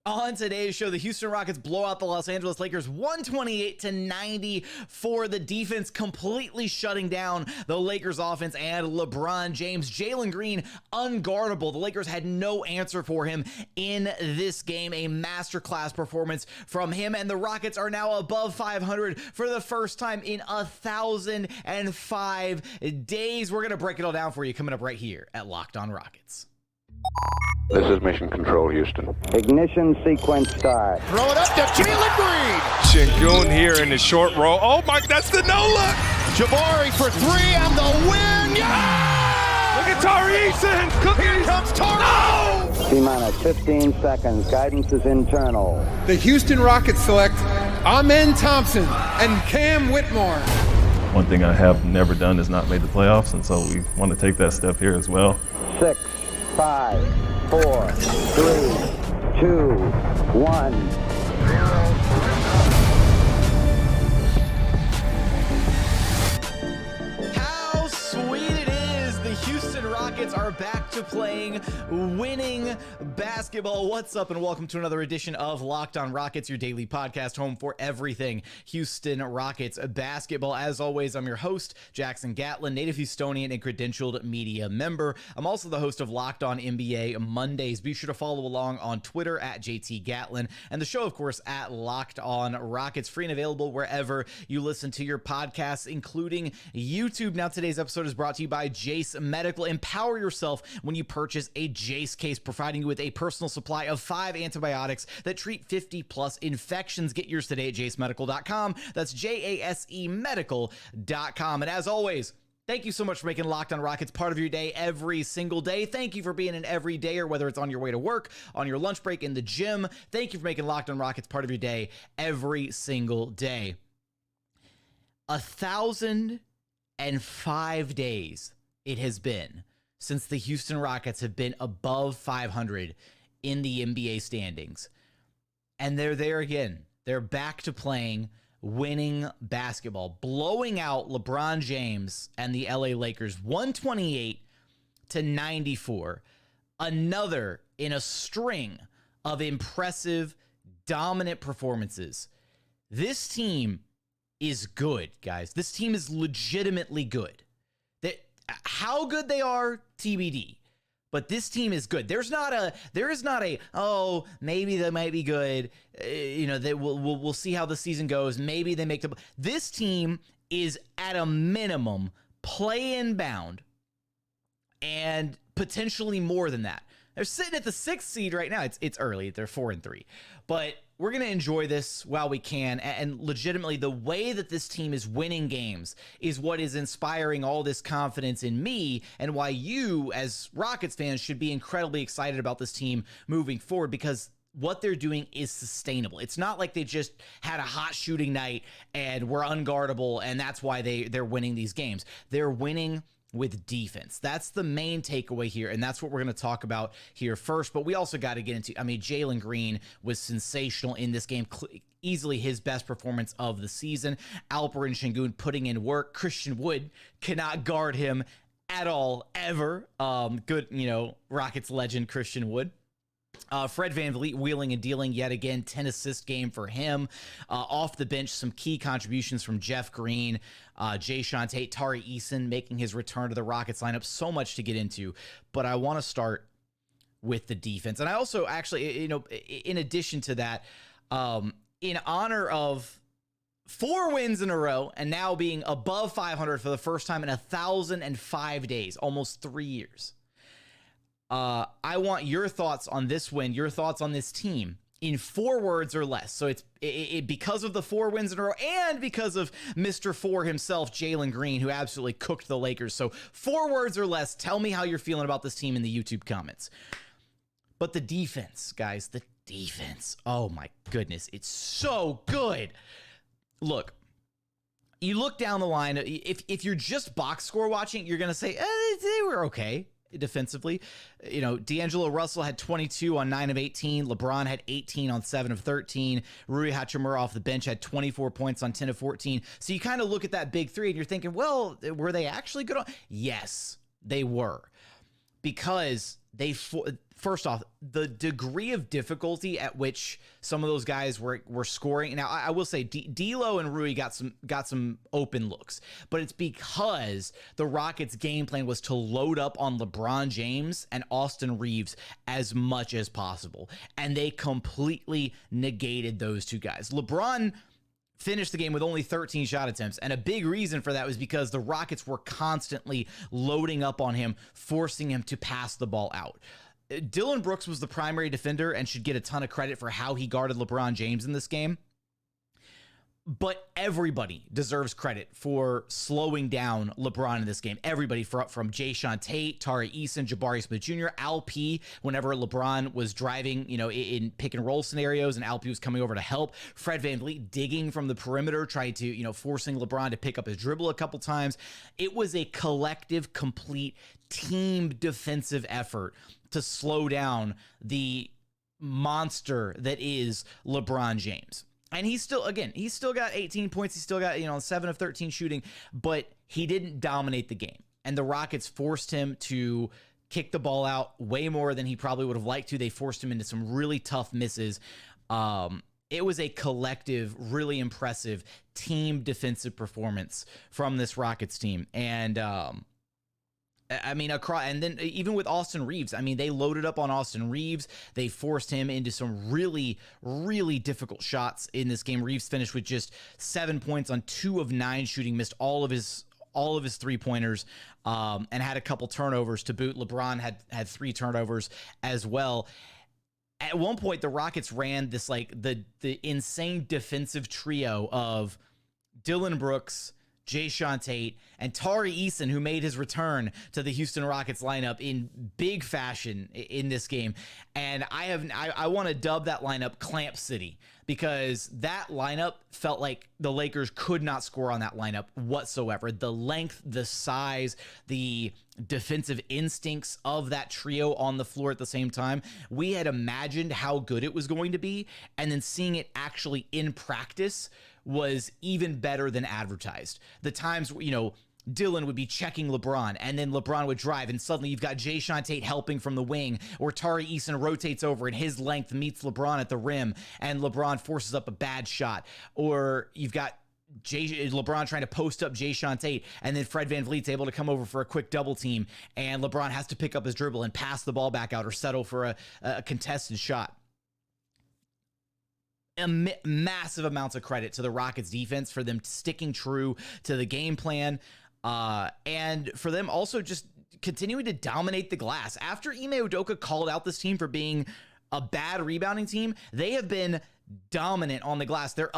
On today's show, the Houston Rockets blow out the Los Angeles Lakers 128-90 for the defense completely shutting down the Lakers offense and LeBron James. Jalen Green unguardable. The Lakers had no answer for him in this game. A masterclass performance from him, and the Rockets are now above 500 for the first time in 1,005 days. We're going to break it all down for you coming up right here at Locked On Rockets. This is Mission Control, Houston. Ignition sequence start. Throw it up to Jalen Green. Sengun here in the short row. Oh my, that's the no-look. Jabari for three and the win. Yeah! Look at Tari, Eason. Here comes Tari. No! T-minus 15 seconds. Guidance is internal. The Houston Rockets select Thompson and Cam Whitmore. One thing I have never done is not made the playoffs, and so we want to take that step here as well. 6, 5, 4, 3, 2, 1. How sweet it is! The Houston Rockets are back to playing winning basketball. What's up, and welcome to another edition of Locked On Rockets, your daily podcast home for everything Houston Rockets basketball. As always, I'm your host, Jackson Gatlin, native Houstonian and credentialed media member. I'm also the host of Locked On NBA Mondays. Be sure to follow along on Twitter at JT Gatlin, and the show, of course, at Locked On Rockets, free and available wherever you listen to your podcasts, including YouTube. Now, today's episode is brought to you by Jace Medical. Empower yourself when you purchase a Jace case, providing you with a personal supply of 5 antibiotics that treat 50 plus infections. Get yours today at jasemedical.com. That's JASE medical.com. And as always, thank you so much for making Locked On Rockets part of your day every single day. Thank you for being an everydayer, whether it's on your way to work, on your lunch break, in the gym. Thank you for making Locked On Rockets part of your day every single day. 1,005 days it has been since the Houston Rockets have been above 500 in the NBA standings. And they're there again. They're back to playing winning basketball, blowing out LeBron James and the LA Lakers 128-94. Another in a string of impressive, dominant performances. This team is good, guys. This team is legitimately good. How good they are, TBD. But this team is good. There is not a, oh, maybe they might be good. We'll see how the season goes. Maybe they make the. This team is at a minimum play-in bound, and potentially more than that. They're sitting at the 6th seed right now. It's early. They're 4-3, but we're going to enjoy this while we can. And legitimately, the way that this team is winning games is what is inspiring all this confidence in me, and why you, as Rockets fans, should be incredibly excited about this team moving forward, because what they're doing is sustainable. It's not like they just had a hot shooting night and were unguardable, and that's why they're winning these games. They're winning with defense. That's the main takeaway here, and that's what we're going to talk about here first. But we also got to get into, Jalen Green was sensational in this game, easily his best performance of the season. Alperen Sengun putting in work. Christian Wood cannot guard him at all, ever. Good, Rockets legend Christian Wood. Fred VanVleet wheeling and dealing yet again, 10-assist game for him. Off the bench, some key contributions from Jeff Green, Jae'Sean Tate, Tari, Eason making his return to the Rockets lineup. So much to get into, but I want to start with the defense. And I also actually, in addition to that, in honor of 4 wins in a row and now being above 500 for the first time in 1,005 days, almost 3 years. I want your thoughts on this win, your thoughts on this team in 4 words or less. So it's because of the 4 wins in a row and because of Mr. 4 himself, Jalen Green, who absolutely cooked the Lakers. So 4 words or less, tell me how you're feeling about this team in the YouTube comments. But the defense, guys, the defense. Oh my goodness, it's so good. Look, you look down the line, if you're just box score watching, you're going to say, they were okay defensively. D'Angelo Russell had 22 on 9 of 18. LeBron had 18 on 7 of 13. Rui Hachimura off the bench had 24 points on 10 of 14. So you kind of look at that big three and you're thinking, well, were they actually good? Yes, they were. Because first off, the degree of difficulty at which some of those guys were scoring. Now, I will say D'Lo and Rui got some open looks, but it's because the Rockets' game plan was to load up on LeBron James and Austin Reeves as much as possible, and they completely negated those two guys. LeBron finished the game with only 13 shot attempts, and a big reason for that was because the Rockets were constantly loading up on him, forcing him to pass the ball out. Dillon Brooks was the primary defender and should get a ton of credit for how he guarded LeBron James in this game. But everybody deserves credit for slowing down LeBron in this game. Everybody from Jae'Sean Tate, Tari, Eason, Jabari Smith Jr., Al P, whenever LeBron was driving, in pick and roll scenarios and Al P was coming over to help. Fred VanVleet digging from the perimeter, trying to, forcing LeBron to pick up his dribble a couple times. It was a collective, complete team defensive effort to slow down the monster that is LeBron James. And he's still got 18 points. He's still got, 7 of 13 shooting, but he didn't dominate the game. And the Rockets forced him to kick the ball out way more than he probably would have liked to. They forced him into some really tough misses. It was a collective, really impressive team defensive performance from this Rockets team. And, and then even with Austin Reeves, they loaded up on Austin Reeves. They forced him into some really, really difficult shots in this game. Reeves finished with just 7 points on 2 of 9 shooting, missed all of his 3-pointers, and had a couple turnovers to boot. LeBron had 3 turnovers as well. At one point, the Rockets ran this the insane defensive trio of Dillon Brooks, Jae'Sean Tate, and Tari Eason, who made his return to the Houston Rockets lineup in big fashion in this game. And I want to dub that lineup Clamp City, because that lineup felt like the Lakers could not score on that lineup whatsoever. The length, the size, the defensive instincts of that trio on the floor at the same time. We had imagined how good it was going to be, and then seeing it actually in practice was even better than advertised. The times, Dillon would be checking LeBron, and then LeBron would drive, and suddenly you've got Jae'Sean Tate helping from the wing, or Tari Eason rotates over and his length meets LeBron at the rim, and LeBron forces up a bad shot. Or you've got LeBron trying to post up Jae'Sean Tate, and then Fred VanVleet's able to come over for a quick double team, and LeBron has to pick up his dribble and pass the ball back out or settle for a contested shot. Massive amounts of credit to the Rockets defense for them sticking true to the game plan, and for them also just continuing to dominate the glass. After Ime Udoka called out this team for being a bad rebounding team, they have been dominant on the glass. They're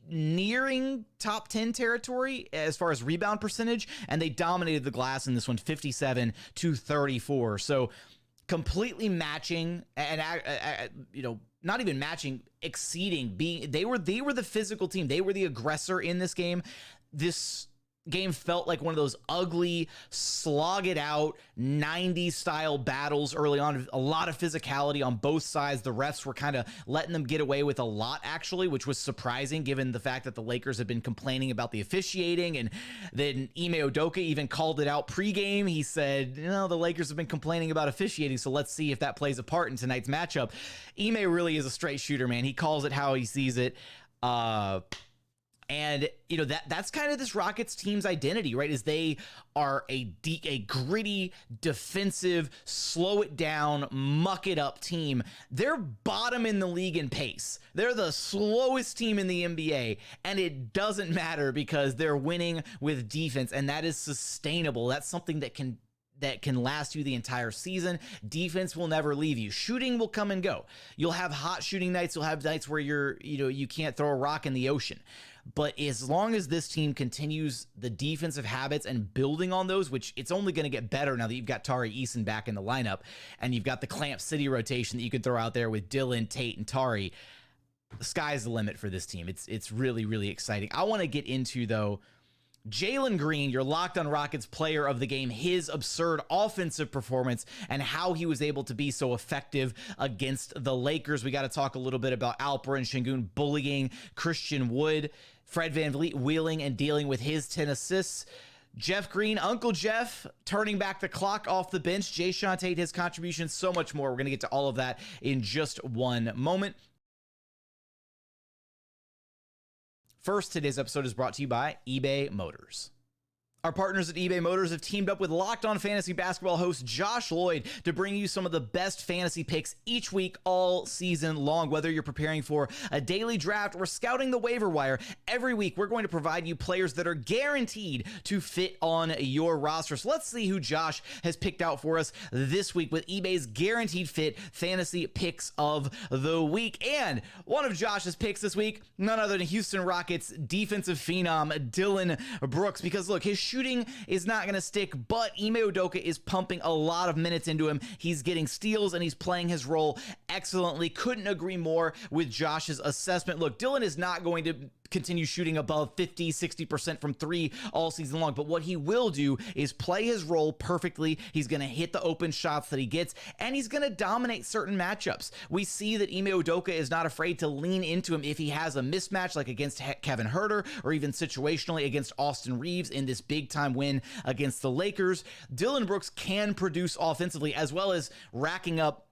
nearing top 10 territory as far as rebound percentage, and they dominated the glass in this one, 57-34. So completely matching, and not even matching, exceeding, they were the physical team. They were the aggressor in this game. This game felt like one of those ugly, slog it out 90s style battles early on. A lot of physicality on both sides. The refs were kind of letting them get away with a lot, actually, which was surprising given the fact that the Lakers had been complaining about the officiating. And then Ime Udoka even called it out pregame. He said, the Lakers have been complaining about officiating, so let's see if that plays a part in tonight's matchup. Ime really is a straight shooter, man. He calls it how he sees it. And, that's kind of this Rockets team's identity, right? Is they are a gritty, defensive, slow it down, muck it up team. They're bottom in the league in pace. They're the slowest team in the NBA, and it doesn't matter because they're winning with defense, and that is sustainable. That's something that can last you the entire season. Defense will never leave you. Shooting will come and go. You'll have hot shooting nights. You'll have nights where you can't throw a rock in the ocean. But as long as this team continues the defensive habits and building on those, which it's only going to get better now that you've got Tari Eason back in the lineup, and you've got the Clamp City rotation that you can throw out there with Dillon, Tate, and Tari, the sky's the limit for this team. It's really, really exciting. I want to get into, though, Jalen Green, your Locked on Rockets player of the game, his absurd offensive performance and how he was able to be so effective against the Lakers. We got to talk a little bit about Alperen Sengun bullying Christian Wood, Fred VanVleet wheeling and dealing with his 10 assists, Jeff Green, Uncle Jeff, turning back the clock off the bench, Jae'Sean Tate, his contributions, so much more. We're going to get to all of that in just one moment. First, today's episode is brought to you by eBay Motors. Our partners at eBay Motors have teamed up with Locked On Fantasy Basketball host Josh Lloyd to bring you some of the best fantasy picks each week all season long. Whether you're preparing for a daily draft or scouting the waiver wire, every week we're going to provide you players that are guaranteed to fit on your roster. So let's see who Josh has picked out for us this week with eBay's Guaranteed Fit Fantasy Picks of the Week. And one of Josh's picks this week, none other than Houston Rockets defensive phenom Dillon Brooks, because look, his shooting is not going to stick, but Ime Udoka is pumping a lot of minutes into him. He's getting steals and he's playing his role excellently. Couldn't agree more with Josh's assessment. Look, Dillon is not going to continue shooting above 50-60% from three all season long, but what he will do is play his role perfectly. He's going to hit the open shots that he gets, and he's going to dominate certain matchups. We see that Ime Udoka is not afraid to lean into him if he has a mismatch, like against Kevin Huerter, or even situationally against Austin Reeves in this big time win against the Lakers. Dillon Brooks can produce offensively, as well as racking up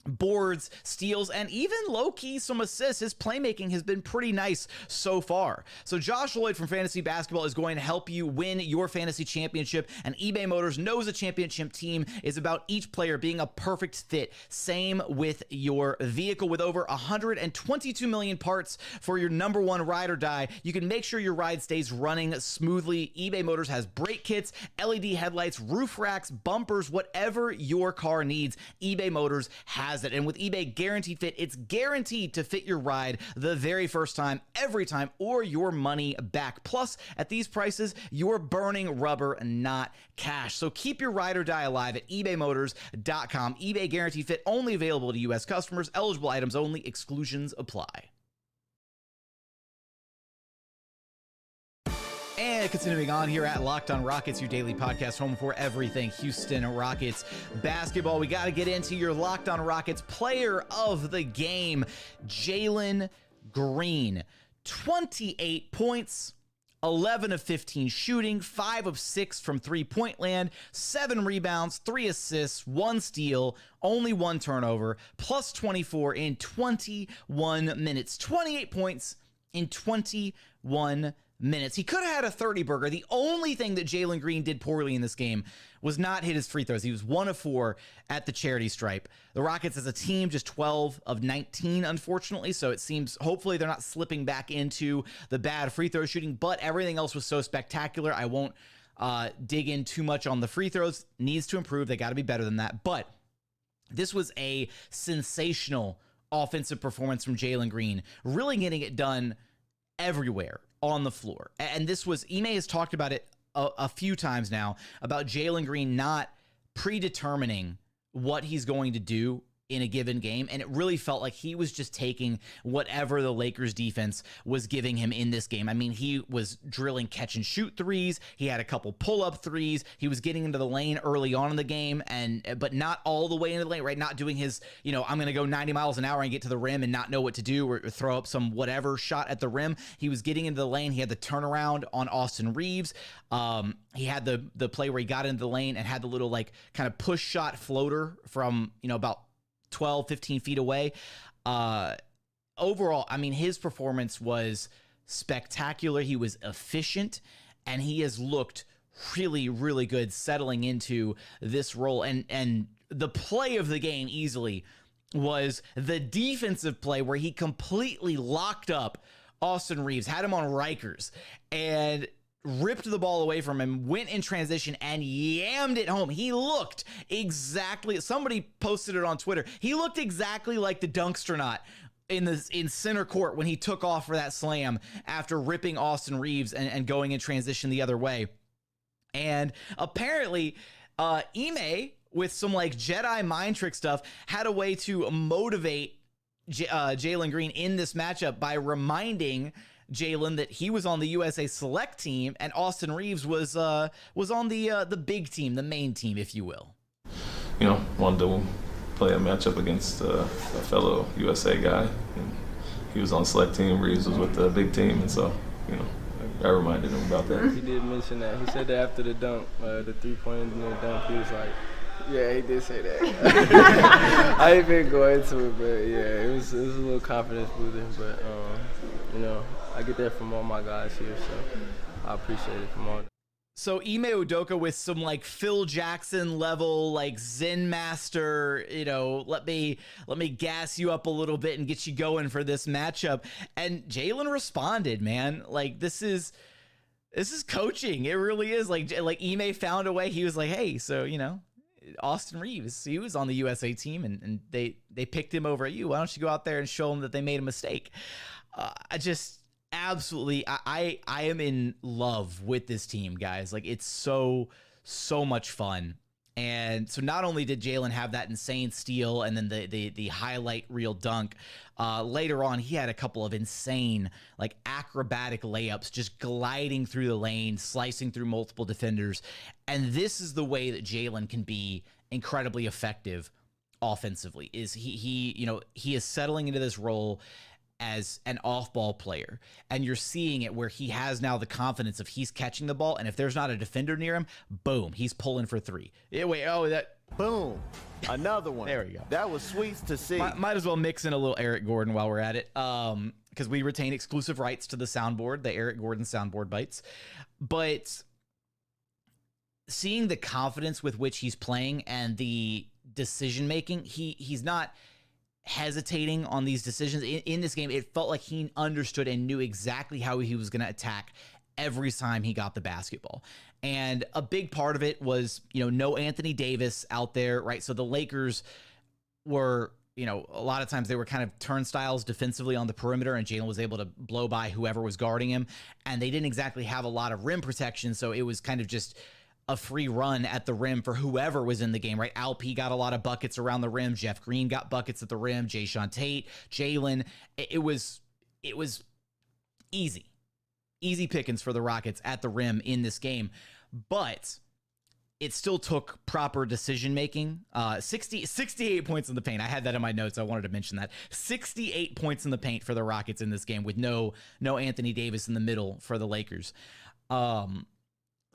boards, steals, and even low-key some assists. His playmaking has been pretty nice so far. So Josh Lloyd from Fantasy Basketball is going to help you win your fantasy championship, and eBay Motors knows a championship team is about each player being a perfect fit. Same with your vehicle. With over 122 million parts for your number one ride or die, you can make sure your ride stays running smoothly. eBay Motors has brake kits, LED headlights, roof racks, bumpers, whatever your car needs, eBay Motors has it. And with eBay Guaranteed Fit, it's guaranteed to fit your ride the very first time, every time, or your money back. Plus, at these prices, you're burning rubber, not cash. So keep your ride or die alive at ebaymotors.com. eBay Guaranteed Fit only available to U.S. customers. Eligible items only. Exclusions apply. And continuing on here at Locked On Rockets, your daily podcast home for everything Houston Rockets basketball. We got to get into your Locked On Rockets player of the game, Jalen Green. 28 points, 11 of 15 shooting, 5 of 6 from three-point land, 7 rebounds, 3 assists, 1 steal, only 1 turnover, plus 24 in 21 minutes. 28 points in 21 minutes. He could have had a 30-burger. The only thing that Jalen Green did poorly in this game was not hit his free throws. He was 1 of 4 at the charity stripe. The Rockets as a team, just 12 of 19, unfortunately, so it seems hopefully they're not slipping back into the bad free throw shooting, but everything else was so spectacular. I won't dig in too much on the free throws. Needs to improve. They got to be better than that, but this was a sensational offensive performance from Jalen Green, really getting it done everywhere on the floor. And this was, Ime has talked about it a few times now, about Jalen Green not predetermining what he's going to do in a given game, and it really felt like he was just taking whatever the Lakers defense was giving him in this game. I mean, he was drilling catch and shoot threes. He had a couple pull-up threes. He was getting into the lane early on in the game, but not all the way into the lane, right? Not doing his, I'm going to go 90 miles an hour and get to the rim and not know what to do, or throw up some whatever shot at the rim. He was getting into the lane. He had the turnaround on Austin Reeves. He had the play where he got into the lane and had the little kind of push shot floater from, about 12, 15 feet away. Overall, I mean, his performance was spectacular. He was efficient, and he has looked really, really good settling into this role. And the play of the game easily was the defensive play where he completely locked up Austin Reeves, had him on Rikers, and ripped the ball away from him, went in transition, and yammed it home. He looked exactly, somebody posted it on Twitter, he looked exactly like the Dunkstronaut in center court when he took off for that slam after ripping Austin Reeves and going in transition the other way. And apparently, Ime, with some Jedi mind trick stuff, had a way to motivate Jalen Green in this matchup by reminding Jalen that he was on the USA select team and Austin Reeves was on the big team, the main team, if you will. Wanted to play a matchup against a fellow USA guy, and he was on select team. Reeves was with the big team, and so I reminded him about that. He did mention that. He said that after the dunk, the 3-point and the dunk, he was like, yeah, he did say that. I ain't been going into it, but yeah, it was a little confidence boosting. But you know, I get that from all my guys here, so I appreciate it from all. So Ime Udoka with some like Phil Jackson level, like Zen master, you know, let me gas you up a little bit and get you going for this matchup. And Jalen responded, man. Like this is coaching. It really is. Like Ime found a way. He was like, hey, so you know, Austin Reeves, he was on the USA team and they picked him over at you. Why don't you go out there and show them that they made a mistake? Absolutely, I am in love with this team, guys. Like it's so much fun. And so not only did Jalen have that insane steal and then the highlight reel dunk, later on he had a couple of insane like acrobatic layups, just gliding through the lane, slicing through multiple defenders. And this is the way that Jalen can be incredibly effective offensively. Is he is settling into this role as an off-ball player, and you're seeing it where he has now the confidence of he's catching the ball, and if there's not a defender near him, boom, he's pulling for three. Boom, another one. There we go. That was sweet to see. Might as well mix in a little Eric Gordon while we're at it, because we retain exclusive rights to the soundboard, the Eric Gordon soundboard bites. But seeing the confidence with which he's playing and the decision making, he's not hesitating on these decisions in this game. It felt like he understood and knew exactly how he was going to attack every time he got the basketball. And a big part of it was, you know, no Anthony Davis out there, right? So the Lakers were, you know, a lot of times they were kind of turnstiles defensively on the perimeter, and Jalen was able to blow by whoever was guarding him. And they didn't exactly have a lot of rim protection, so it was kind of just a free run at the rim for whoever was in the game, right? Alp got a lot of buckets around the rim. Jeff Green got buckets at the rim. Jae'Sean Tate, Jalen. It was easy pickings for the Rockets at the rim in this game, but it still took proper decision making. 68 points in the paint. I had that in my notes. I wanted to mention that 68 points in the paint for the Rockets in this game with no Anthony Davis in the middle for the Lakers.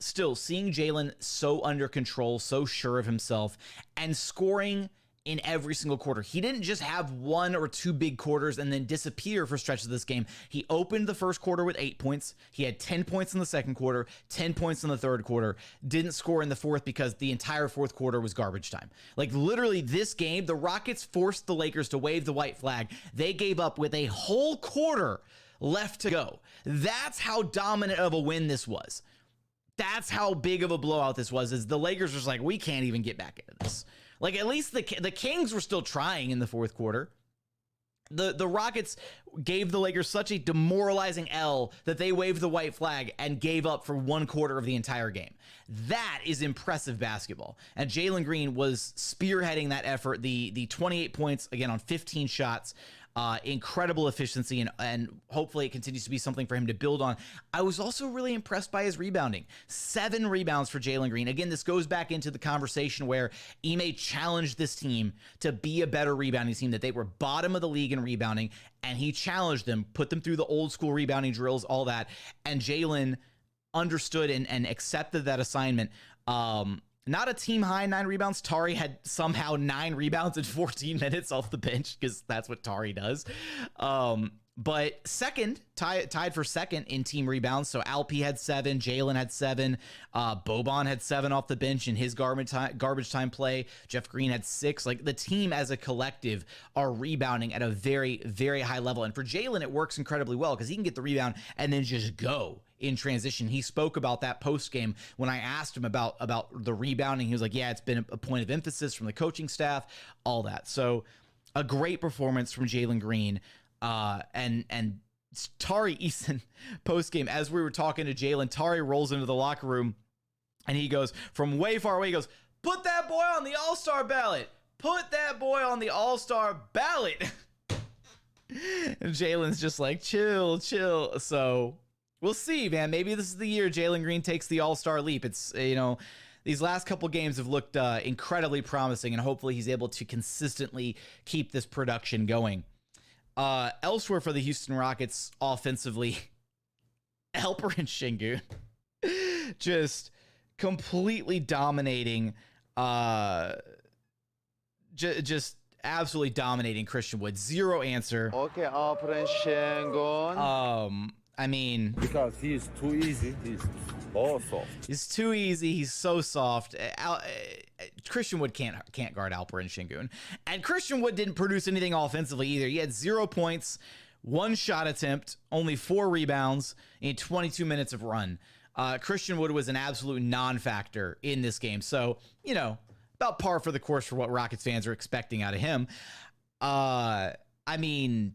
Still, seeing Jalen so under control, so sure of himself, and scoring in every single quarter. He didn't just have one or two big quarters and then disappear for stretches of this game. He opened the first quarter with 8 points. He had 10 points in the second quarter, 10 points in the third quarter. Didn't score in the fourth because the entire fourth quarter was garbage time. Like literally this game, the Rockets forced the Lakers to wave the white flag. They gave up with a whole quarter left to go. That's how dominant of a win this was. That's how big of a blowout this was, is the Lakers was like, we can't even get back into this. Like, at least the Kings were still trying in the fourth quarter. The Rockets gave the Lakers such a demoralizing L that they waved the white flag and gave up for one quarter of the entire game. That is impressive basketball. And Jalen Green was spearheading that effort. The 28 points, again, on 15 shots. Incredible efficiency, and hopefully it continues to be something for him to build on. I was also really impressed by his rebounding. 7 rebounds for Jalen Green. Again, this goes back into the conversation where Ime challenged this team to be a better rebounding team, that they were bottom of the league in rebounding, and he challenged them, put them through the old school rebounding drills, all that, and Jalen understood and accepted that assignment. Not a team high 9 rebounds. Tari had somehow 9 rebounds in 14 minutes off the bench because that's what Tari does. But second, tied for second in team rebounds. So Alpi had 7, Jalen had 7, Boban had 7 off the bench in his garbage time play. Jeff Green had 6. Like the team as a collective are rebounding at a very, very high level. And for Jalen, it works incredibly well because he can get the rebound and then just go in transition. He spoke about that post game when I asked him about the rebounding. He was like, yeah, it's been a point of emphasis from the coaching staff, all that. So a great performance from Jalen Green. And Tari Eason post game, as we were talking to Jalen, Tari rolls into the locker room and he goes from way far away. He goes, put that boy on the All-Star ballot. Put that boy on the All-Star ballot. And Jalen's just like, chill. So we'll see, man. Maybe this is the year Jalen Green takes the All-Star leap. It's, these last couple games have looked incredibly promising, and hopefully he's able to consistently keep this production going. Elsewhere for the Houston Rockets offensively, Alperen Sengun just completely dominating, just absolutely dominating Christian Wood. Zero answer. Okay, Alperen Sengun. I mean, because he's too easy. He's all soft. He's too easy. He's so soft. Christian Wood can't guard Alperen Sengun. And Christian Wood didn't produce anything offensively either. He had 0 points, 1 shot attempt, only 4 rebounds in 22 minutes of run. Christian Wood was an absolute non-factor in this game. So, you know, about par for the course for what Rockets fans are expecting out of him. I mean,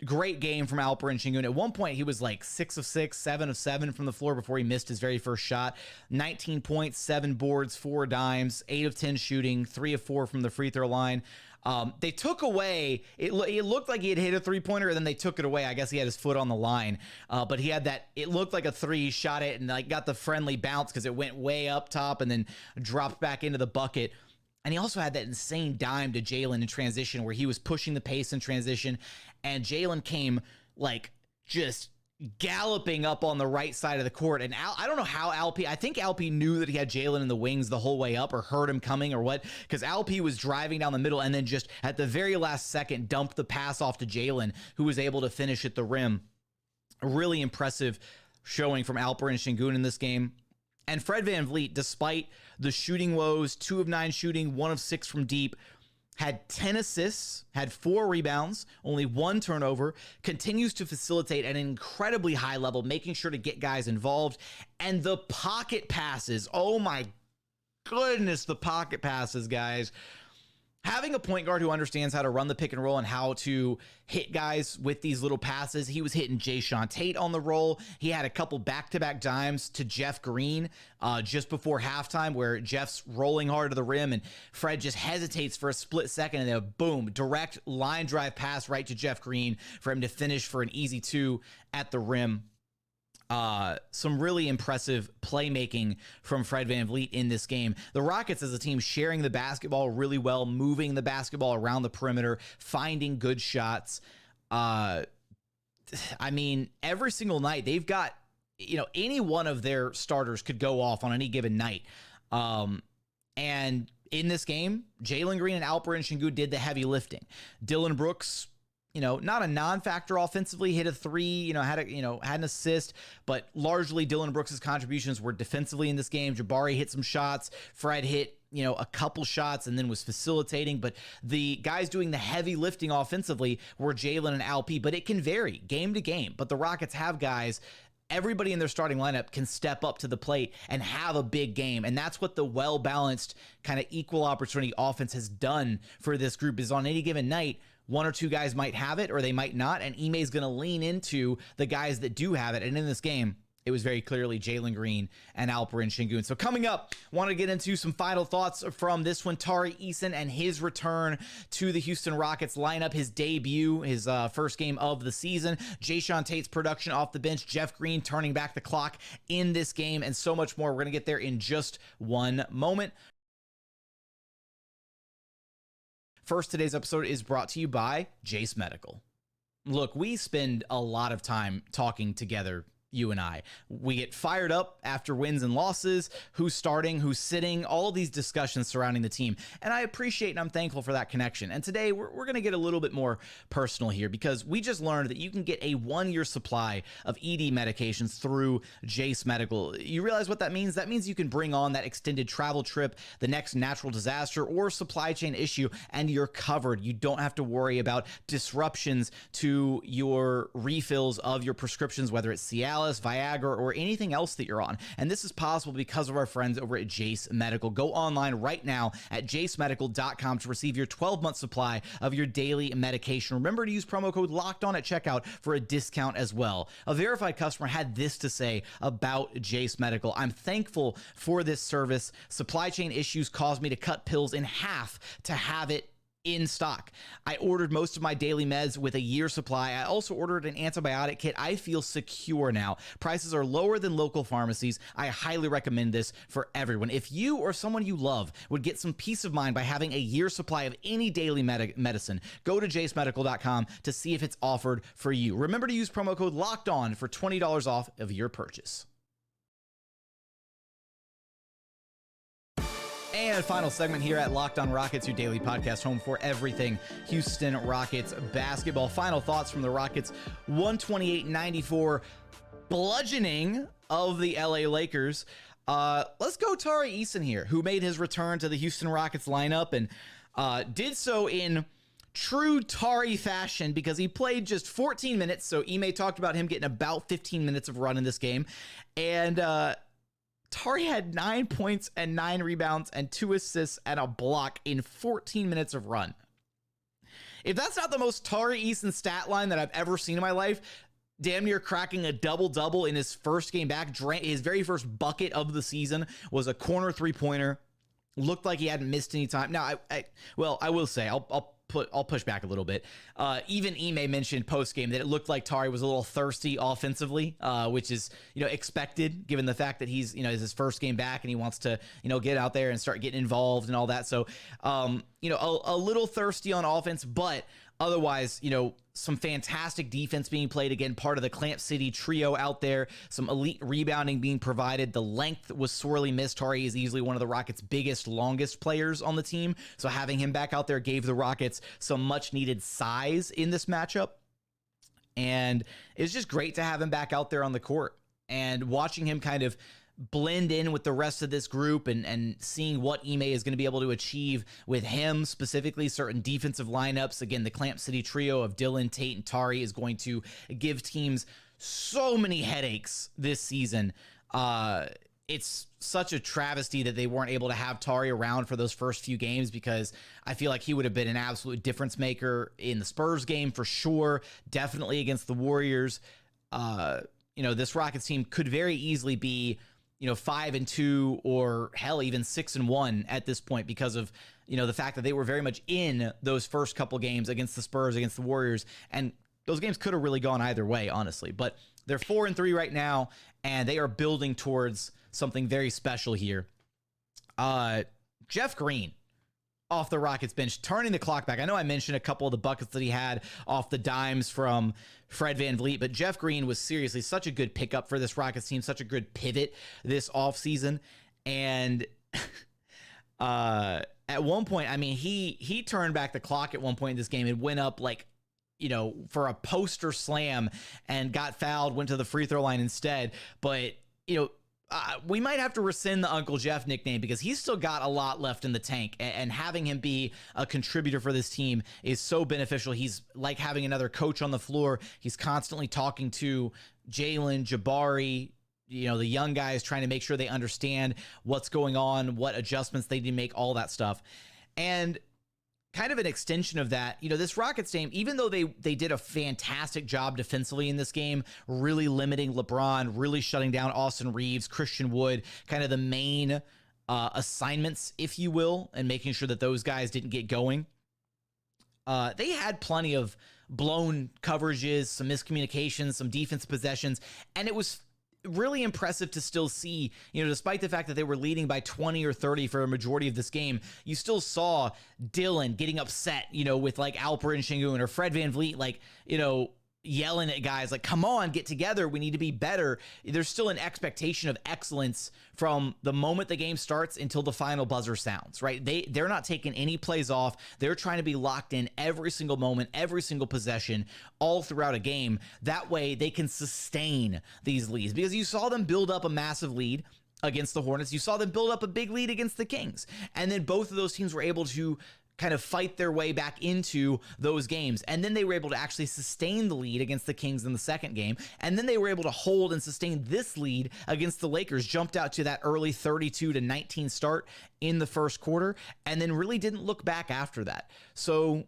great game from Alperen Sengun. At one point, he was like 6 of 6, 7 of 7 from the floor before he missed his very first shot. 19 points, 7 boards, 4 dimes, 8 of 10 shooting, 3 of 4 from the free throw line. They took away, it looked like he had hit a 3-pointer, and then they took it away. I guess he had his foot on the line, but he had that, it looked like a 3, shot it, and like got the friendly bounce because it went way up top and then dropped back into the bucket. And he also had that insane dime to Jalen in transition where he was pushing the pace in transition, and Jalen came like just galloping up on the right side of the court. And I don't know how I think Alp knew that he had Jalen in the wings the whole way up, or heard him coming or what, because Alp was driving down the middle and then just at the very last second dumped the pass off to Jalen, who was able to finish at the rim. A really impressive showing from Alperen Sengun in this game. And Fred VanVleet, despite the shooting woes, 2 of 9 shooting, 1 of 6 from deep, had 10 assists, had 4 rebounds, only 1 turnover, continues to facilitate at an incredibly high level, making sure to get guys involved. And the pocket passes, oh my goodness, the pocket passes, guys. Having a point guard who understands how to run the pick and roll and how to hit guys with these little passes. He was hitting Jae'Sean Tate on the roll. He had a couple back-to-back dimes to Jeff Green just before halftime, where Jeff's rolling hard to the rim and Fred just hesitates for a split second, and then boom, direct line drive pass right to Jeff Green for him to finish for an easy 2 at the rim. Some really impressive playmaking from Fred VanVleet in this game. The Rockets as a team sharing the basketball really well, moving the basketball around the perimeter, finding good shots. I mean, every single night they've got, you know, any one of their starters could go off on any given night. And in this game, Jalen Green and Alperen Sengun did the heavy lifting. Dillon Brooks, you know, not a non-factor offensively, hit a 3, had an assist, but largely Dillon Brooks' contributions were defensively in this game. Jabari hit some shots. Fred hit, a couple shots and then was facilitating, but the guys doing the heavy lifting offensively were Jalen and Alp, but it can vary game to game. But the Rockets have guys, everybody in their starting lineup can step up to the plate and have a big game. And that's what the well-balanced kind of equal opportunity offense has done for this group, is on any given night, 1 or 2 guys might have it or they might not, and Ime's going to lean into the guys that do have it. And in this game, it was very clearly Jalen Green and Alperen Sengun. So coming up, want to get into some final thoughts from this one. Tari Eason and his return to the Houston Rockets lineup, his debut, his first game of the season. Jae'Sean Tate's production off the bench, Jeff Green turning back the clock in this game, and so much more. We're going to get there in just one moment. First, today's episode is brought to you by Jace Medical. Look, we spend a lot of time talking together, you and I. We get fired up after wins and losses, who's starting, who's sitting, all these discussions surrounding the team. And I appreciate and I'm thankful for that connection. And today we're going to get a little bit more personal here, because we just learned that you can get a 1-year supply of ED medications through Jace Medical. You realize what that means? That means you can bring on that extended travel trip, the next natural disaster or supply chain issue, and you're covered. You don't have to worry about disruptions to your refills of your prescriptions, whether it's Cialis, Viagra, or anything else that you're on. And this is possible because of our friends over at Jace Medical. Go online right now at jacemedical.com to receive your 12-month supply of your daily medication. Remember to use promo code LOCKEDON at checkout for a discount as well. A verified customer had this to say about Jace Medical: "I'm thankful for this service. Supply chain issues caused me to cut pills in half to have it in stock. I ordered most of my daily meds with a year supply. I also ordered an antibiotic kit. I feel secure now. Prices are lower than local pharmacies. I highly recommend this for everyone. If you or someone you love would get some peace of mind by having a year supply of any daily medicine, go to JaceMedical.com to see if it's offered for you. Remember to use promo code LOCKEDON for $20 off of your purchase. And final segment here at Locked On Rockets, your daily podcast home for everything Houston Rockets basketball. Final thoughts from the Rockets' 128-94 bludgeoning of the LA Lakers. Let's go Tari Eason here, who made his return to the Houston Rockets lineup and did so in true Tari fashion because he played just 14 minutes. So Ime talked about him getting about 15 minutes of run in this game. And Tari had 9 points and 9 rebounds and 2 assists and a block in 14 minutes of run. If that's not the most Tari Eason stat line that I've ever seen in my life, damn near cracking a double-double in his first game back. His very first bucket of the season was a corner three-pointer. Looked like he hadn't missed any time. Now, I will say, I'll push back a little bit. Even Ime mentioned post-game that it looked like Tari was a little thirsty offensively, which is, expected given the fact that he's, is his first game back and he wants to, get out there and start getting involved and all that. So, a little thirsty on offense, but otherwise, some fantastic defense being played. Again, part of the Clamp City trio out there. Some elite rebounding being provided. The length was sorely missed. Tari is easily one of the Rockets' biggest, longest players on the team. So having him back out there gave the Rockets some much needed size in this matchup. And it's just great to have him back out there on the court. And watching him kind of blend in with the rest of this group and seeing what Ime is going to be able to achieve with him, specifically certain defensive lineups. Again, the Clamp City trio of Dillon, Tate, and Tari is going to give teams so many headaches this season. It's such a travesty that they weren't able to have Tari around for those first few games because I feel like he would have been an absolute difference maker in the Spurs game for sure. Definitely against the Warriors. This Rockets team could very easily be 5-2 or hell, even 6-1 at this point because of, the fact that they were very much in those first couple games against the Spurs, against the Warriors. And those games could have really gone either way, honestly, but they're 4-3 right now and they are building towards something very special here. Jeff Green off the Rockets bench, turning the clock back. I know I mentioned a couple of the buckets that he had off the dimes from Fred VanVleet, but Jeff Green was seriously such a good pickup for this Rockets team, such a good pivot this offseason. And at one point, he turned back the clock at one point in this game and went up for a poster slam and got fouled, went to the free throw line instead. But, we might have to rescind the Uncle Jeff nickname because he's still got a lot left in the tank, and having him be a contributor for this team is so beneficial. He's like having another coach on the floor. He's constantly talking to Jalen, Jabari, the young guys, trying to make sure they understand what's going on, what adjustments they need to make, all that stuff. And kind of an extension of that, this Rockets team, even though they did a fantastic job defensively in this game, really limiting LeBron, really shutting down Austin Reeves, Christian Wood, kind of the main assignments, if you will, and making sure that those guys didn't get going. They had plenty of blown coverages, some miscommunications, some defense possessions, and it was really impressive to still see, despite the fact that they were leading by 20 or 30 for a majority of this game, you still saw Dillon getting upset, with like Alperen Sengun or Fred VanVleet, yelling at guys like, come on, get together. We need to be better. There's still an expectation of excellence from the moment the game starts until the final buzzer sounds, right? They're not taking any plays off. They're trying to be locked in every single moment, every single possession, all throughout a game. That way they can sustain these leads, because you saw them build up a massive lead against the Hornets. You saw them build up a big lead against the Kings. And then both of those teams were able to kind of fight their way back into those games. And then they were able to actually sustain the lead against the Kings in the second game. And then they were able to hold and sustain this lead against the Lakers, jumped out to that early 32-19 start in the first quarter, and then really didn't look back after that. So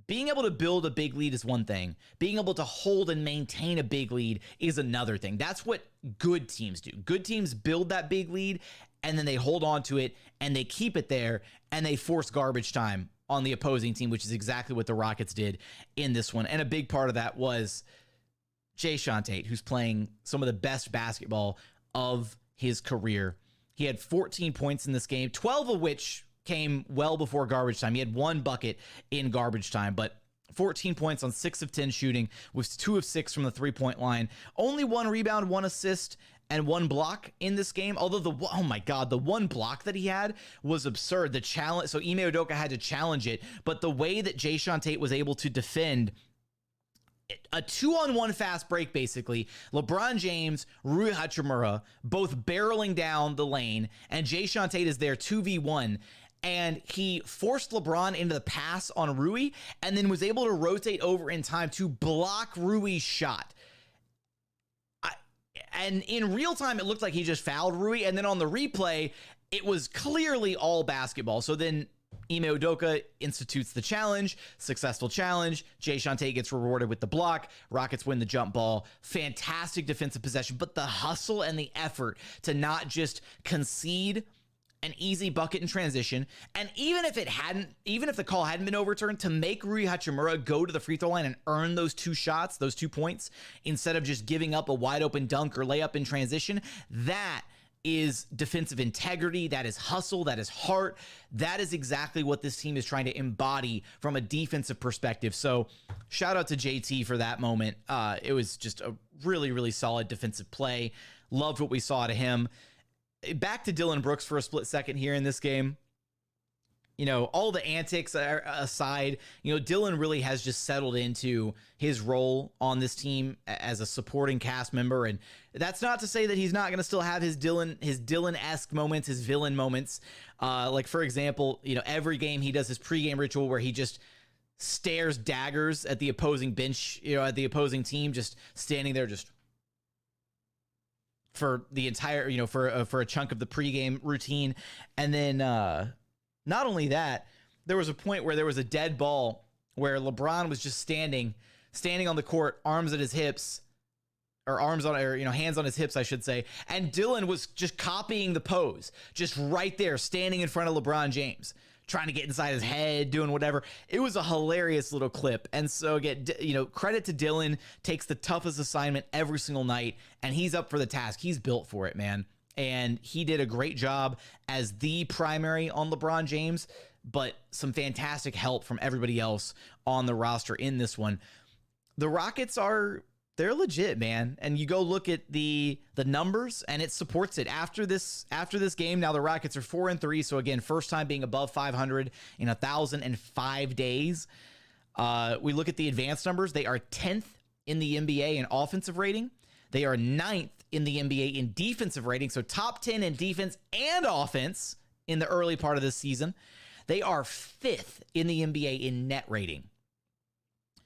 being able to build a big lead is one thing. Being able to hold and maintain a big lead is another thing. That's what good teams do. Good teams build that big lead, and then they hold on to it and they keep it there and they force garbage time on the opposing team, which is exactly what the Rockets did in this one. And a big part of that was Jae'Sean Tate, who's playing some of the best basketball of his career. He had 14 points in this game, 12 of which came well before garbage time. He had 1 bucket in garbage time, but 14 points on 6 of 10 shooting, with 2 of 6 from the three-point line. Only 1 rebound, 1 assist, and 1 block in this game. Although the 1 block that he had was absurd. The challenge, so Ime Udoka had to challenge it, but the way that Jae'Sean Tate was able to defend a 2-on-1 fast break, basically, LeBron James, Rui Hachimura, both barreling down the lane, and Jae'Sean Tate is there 2v1, and he forced LeBron into the pass on Rui, and then was able to rotate over in time to block Rui's shot. And in real time, it looked like he just fouled Rui, and then on the replay, it was clearly all basketball. So then Ime Udoka institutes the challenge, successful challenge. Jae'Sean Tate gets rewarded with the block. Rockets win the jump ball. Fantastic defensive possession, but the hustle and the effort to not just concede an easy bucket in transition, and even if the call hadn't been overturned, to make Rui Hachimura go to the free throw line and earn those 2 shots, those 2 points, instead of just giving up a wide open dunk or layup in transition, that is defensive integrity, that is hustle, that is heart. That is exactly what this team is trying to embody from a defensive perspective. So shout out to JT for that moment. It was just a really, really solid defensive play. Loved what we saw to him. Back to Dillon Brooks for a split second here in this game. You know, all the antics aside, you know, Dillon really has just settled into his role on this team as a supporting cast member. And that's not to say that he's not going to still have his Dillon-esque moments, his villain moments. Like, for example, you know, every game he does his pregame ritual where he just stares daggers at the opposing bench, you know, at the opposing team, just standing there just for the entire, you know, for a chunk of the pregame routine. And then not only that, there was a point where there was a dead ball where LeBron was just standing on the court, arms at his hips, or hands on his hips, I should say. And Dillon was just copying the pose, just right there, standing in front of LeBron James, trying to get inside his head, doing whatever. It was a hilarious little clip. And so again, you know, credit to Dillon, takes the toughest assignment every single night, and he's up for the task. He's built for it, man. And he did a great job as the primary on LeBron James, but some fantastic help from everybody else on the roster in this one. The Rockets they're legit, man. And you go look at the numbers, and it supports it. After this game, now the Rockets are 4-3. So again, first time being above 500 in 1,005 days. We look at the advanced numbers. They are 10th in the NBA in offensive rating. They are 9th in the NBA in defensive rating. So top 10 in defense and offense in the early part of this season. They are 5th in the NBA in net rating.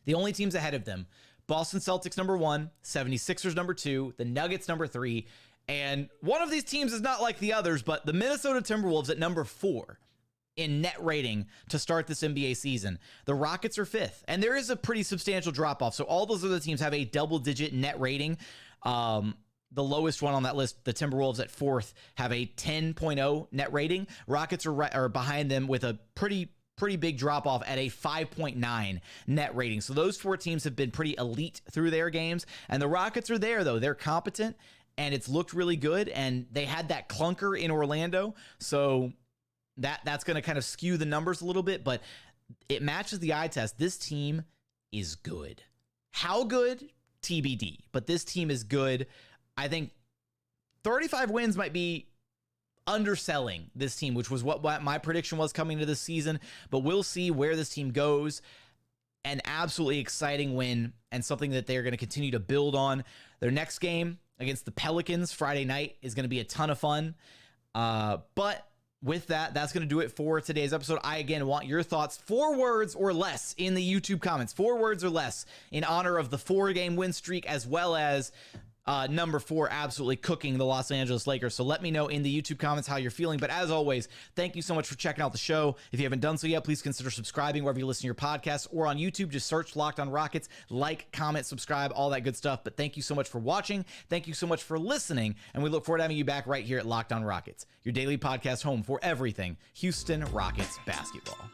The only teams ahead of them: Boston Celtics number 1, 76ers number 2, the Nuggets number 3, and one of these teams is not like the others, but the Minnesota Timberwolves at number 4 in net rating to start this NBA season. The Rockets are 5th, and there is a pretty substantial drop-off. So all those other teams have a double-digit net rating. The lowest one on that list, the Timberwolves at 4th, have a 10.0 net rating. Rockets are behind them with a pretty big drop off at a 5.9 net rating. So those 4 teams have been pretty elite through their games, and the Rockets are there though. They're competent, and it's looked really good, and they had that clunker in Orlando. So that's going to kind of skew the numbers a little bit, but it matches the eye test. This team is good. How good? TBD, but this team is good. I think 35 wins might be underselling this team, which was what my prediction was coming into this season, but we'll see where this team goes. An absolutely exciting win, and something that they're going to continue to build on. Their next game against the Pelicans Friday night is going to be a ton of fun. But with that, that's going to do it for today's episode. I, again, want your thoughts, 4 words or less, in the YouTube comments. 4 words or less in honor of the 4-game win streak, as well as number 4 absolutely cooking the Los Angeles Lakers. So let me know in the YouTube comments how you're feeling. But as always, thank you so much for checking out the show. If you haven't done so yet, please consider subscribing wherever you listen to your podcasts, or on YouTube, just search Locked On Rockets. Like, comment, subscribe, all that good stuff. But thank you so much for watching. Thank you so much for listening. And we look forward to having you back right here at Locked On Rockets, your daily podcast home for everything Houston Rockets basketball.